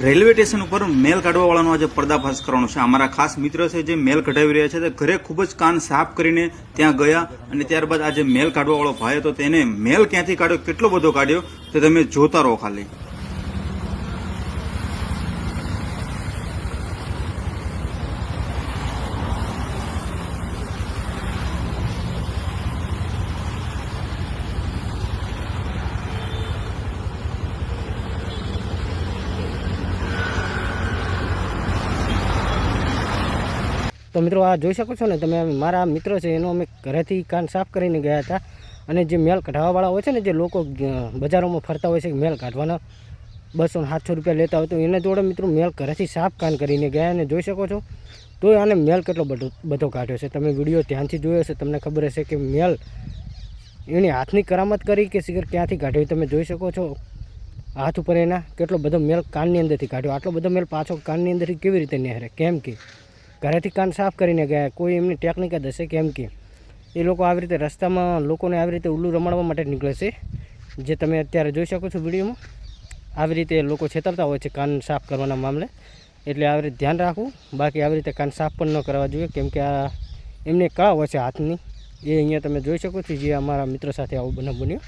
Railway station ઉપર મેલ કાઢવાવાળાનો આજે પર્દાફાશ કરવાનો છે। અમારા ખાસ મિત્ર છે જે મેલ કઢાવી રહ્યા છે, તે ઘરે ખૂબ જ કાન સાફ કરીને ત્યાં ગયા અને ત્યારબાદ આજે મેલ કાઢવાવાળો ભાઈ હતો, તેને મેલ ક્યાંથી કાઢ્યો, કેટલો બધો કાઢ્યો તે તમે જોતા રહો ખાલી। તો મિત્રો આ જોઈ શકો છો ને તમે, મારા મિત્ર છે એનો અમે ઘરેથી કાન સાફ કરીને ગયા હતા અને જે મેલ કઢાવવાવાળા હોય છે ને, જે લોકો બજારોમાં ફરતા હોય છે મેલ કાઢવાના 200-700 રૂપિયા લેતા હોય, તો એના જોડે મિત્રો મેલ ઘરેથી સાફ કાન કરીને ગયા અને જોઈ શકો છો તો આને મેલ કેટલો બધો કાઢ્યો છે। તમે વિડીયો ધ્યાનથી જોયો હશે, તમને ખબર હશે કે મેલ એની હાથની કરામત કરી કે શિખર ક્યાંથી કાઢ્યો, તમે જોઈ શકો છો હાથ ઉપર એના કેટલો બધો મેલ કાનની અંદરથી કાઢ્યો। આટલો બધો મેલ પાછો કાનની અંદરથી કેવી રીતે નહેરે, કેમ કે ઘરેથી કાન સાફ કરીને ગયા, કોઈ એમની ટેકનિક જ હશે, કેમ કે એ લોકો આવી રીતે રસ્તામાં લોકોને આવી રીતે ઉલ્લુ રમાડવા માટે નીકળે છે, જે તમે અત્યારે જોઈ શકો છો વિડીયોમાં। આવી રીતે લોકો છેતરતા હોય છે કાન સાફ કરવાના મામલે, એટલે આવી રીતે ધ્યાન રાખવું। બાકી આવી રીતે કાન સાફ પણ ન કરવા જોઈએ, કેમ કે આ એમને કળા હોય છે હાથની, એ અહીંયા તમે જોઈ શકો છો, જે અમારા મિત્ર સાથે આવું બનાવ બન્યો।